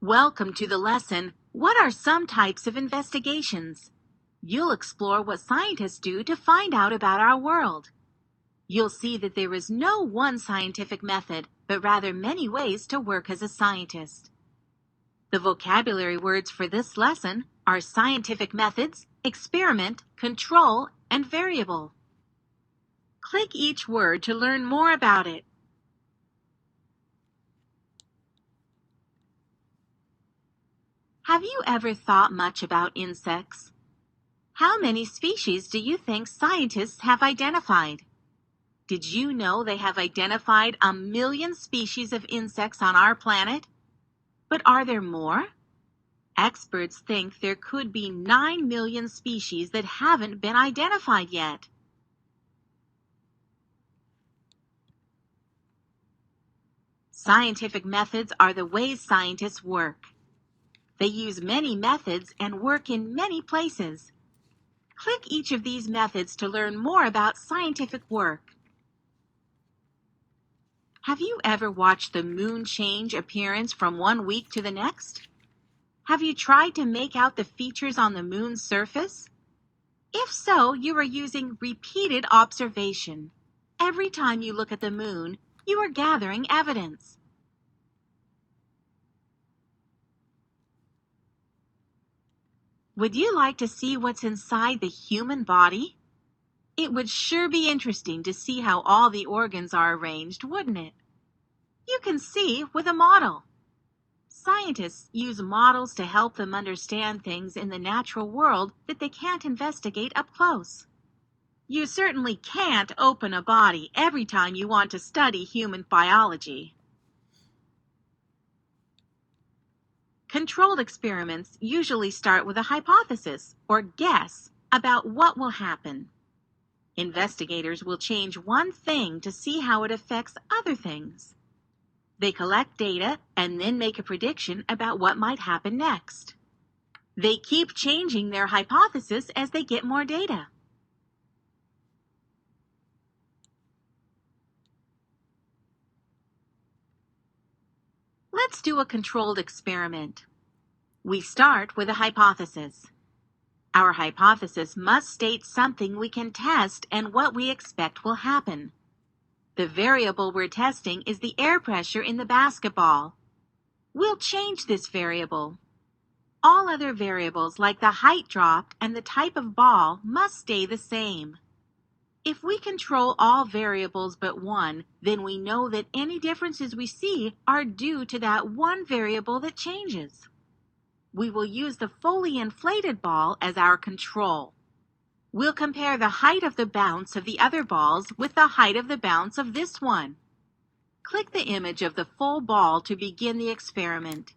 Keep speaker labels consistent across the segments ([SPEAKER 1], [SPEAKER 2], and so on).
[SPEAKER 1] Welcome to the lesson, What are some types of investigations? You'll explore what scientists do to find out about our world. You'll see that there is no one scientific method, but rather many ways to work as a scientist. The vocabulary words for this lesson are scientific methods, experiment, control, and variable. Click each word to learn more about it. Have you ever thought much about insects? How many species do you think scientists have identified? Did you know they have identified 1 million species of insects on our planet? But are there more? Experts think there could be 9 million species that haven't been identified yet. Scientific methods are the ways scientists work. They use many methods and work in many places. Click each of these methods to learn more about scientific work. Have you ever watched the moon change appearance from one week to the next? Have you tried to make out the features on the moon's surface? If so, you are using repeated observation. Every time you look at the moon, you are gathering evidence. Would you like to see what's inside the human body? It would sure be interesting to see how all the organs are arranged, wouldn't it? You can see with a model. Scientists use models to help them understand things in the natural world that they can't investigate up close. You certainly can't open a body every time you want to study human biology. Controlled experiments usually start with a hypothesis or guess about what will happen. Investigators will change one thing to see how it affects other things. They collect data and then make a prediction about what might happen next. They keep changing their hypothesis as they get more data. Let's do a controlled experiment. We start with a hypothesis. Our hypothesis must state something we can test and what we expect will happen. The variable we're testing is the air pressure in the basketball. We'll change this variable. All other variables like the height dropped and the type of ball must stay the same. If we control all variables but one, then we know that any differences we see are due to that one variable that changes. We will use the fully inflated ball as our control. We'll compare the height of the bounce of the other balls with the height of the bounce of this one. Click the image of the full ball to begin the experiment.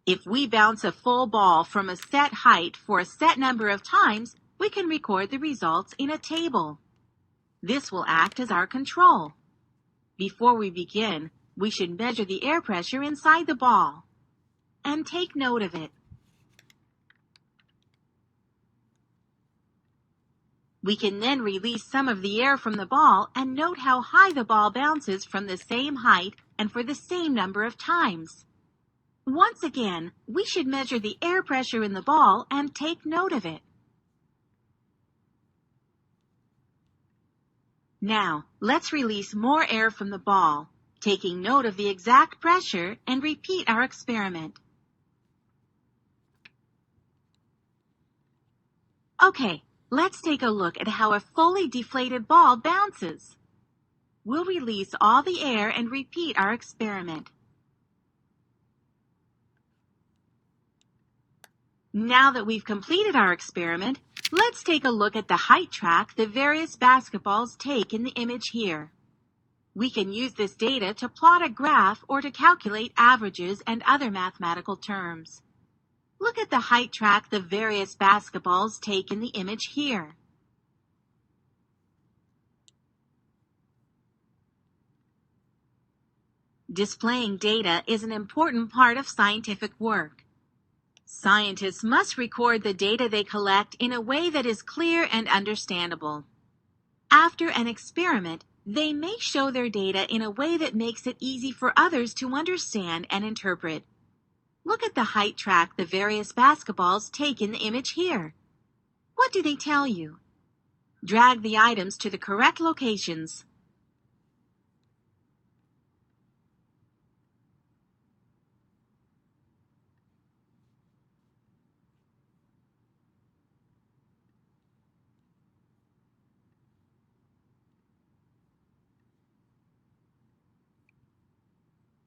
[SPEAKER 1] If we bounce a full ball from a set height for a set number of times, we can record the results in a table. This will act as our control. Before we begin, we should measure the air pressure inside the ball. And take note of it. We can then release some of the air from the ball and note how high the ball bounces from the same height and for the same number of times. Once again, we should measure the air pressure in the ball and take note of it. Now, let's release more air from the ball, taking note of the exact pressure, and repeat our experiment. Okay, let's take a look at how a fully deflated ball bounces. We'll release all the air and repeat our experiment. Now that we've completed our experiment, let's take a look at the height track the various basketballs take in the image here. We can use this data to plot a graph or to calculate averages and other mathematical terms. Look at the height track the various basketballs take in the image here. Displaying data is an important part of scientific work. Scientists must record the data they collect in a way that is clear and understandable. After an experiment, They may show their data in a way that makes it easy for others to understand and interpret. Look at the height track the various basketballs take in the image here. What do they tell you? Drag the items to the correct locations.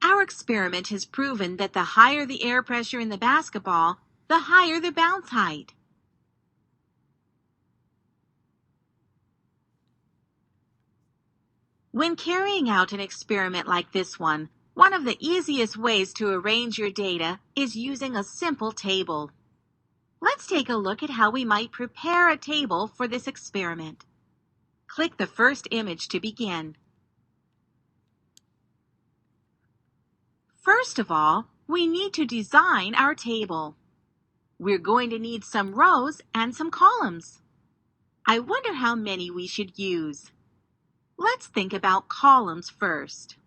[SPEAKER 1] Our experiment has proven that the higher the air pressure in the basketball, the higher the bounce height. When carrying out an experiment like this one of the easiest ways to arrange your data is using a simple table. Let's take a look at how we might prepare a table for this experiment. Click the first image to begin. First of all, we need to design our table. We're going to need some rows and some columns. I wonder how many we should use. Let's think about columns first.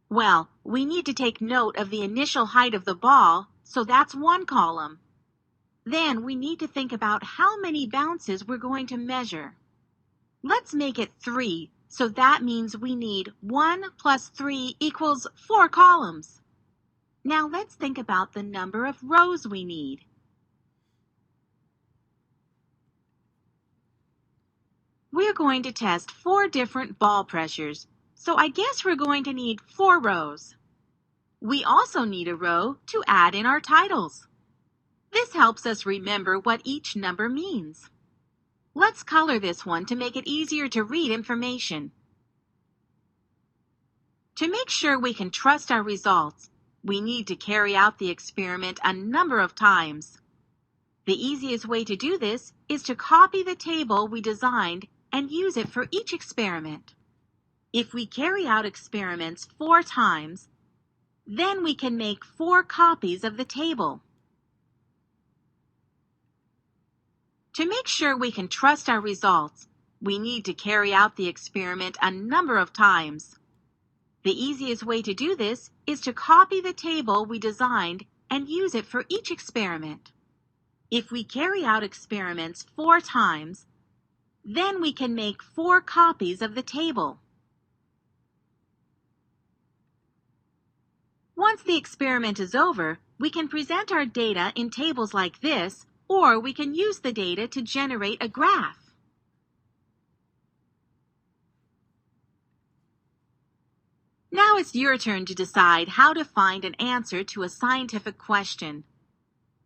[SPEAKER 1] Well, we need to take note of the initial height of the ball, so that's one column. Then we need to think about how many bounces we're going to measure. Let's make it 3, so that means we need 1 plus 3 equals 4 columns. Now let's think about the number of rows we need. We're going to test 4 different ball pressures, so I guess we're going to need 4 rows. We also need a row to add in our titles. This helps us remember what each number means. Let's color this one to make it easier to read information. To make sure we can trust our results, we need to carry out the experiment a number of times. The easiest way to do this is to copy the table we designed and use it for each experiment. If we carry out experiments 4 times, then we can make 4 copies of the table. To make sure we can trust our results, we need to carry out the experiment a number of times. The easiest way to do this is to copy the table we designed and use it for each experiment. If we carry out experiments 4 times, then we can make 4 copies of the table. Once the experiment is over, we can present our data in tables like this, or we can use the data to generate a graph. Now it's your turn to decide how to find an answer to a scientific question.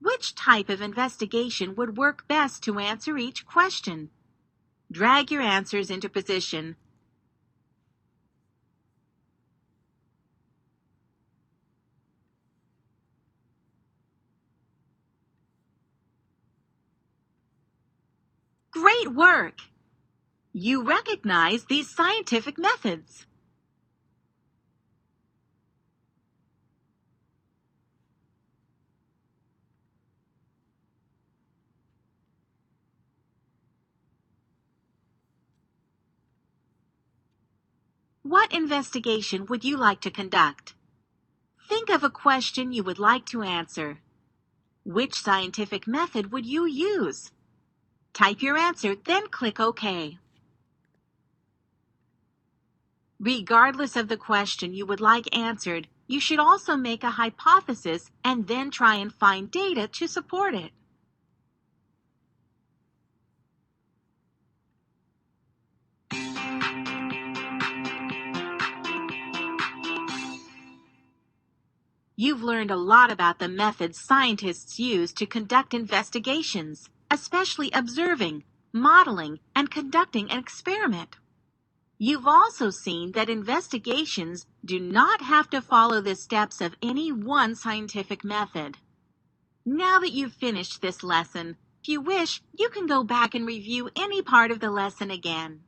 [SPEAKER 1] Which type of investigation would work best to answer each question? Drag your answers into position. Great work! You recognize these scientific methods. What investigation would you like to conduct? Think of a question you would like to answer. Which scientific method would you use? Type your answer, then click OK. Regardless of the question you would like answered, you should also make a hypothesis and then try and find data to support it. You've learned a lot about the methods scientists use to conduct investigations, especially observing, modeling, and conducting an experiment. You've also seen that investigations do not have to follow the steps of any one scientific method. Now that you've finished this lesson, if you wish, you can go back and review any part of the lesson again.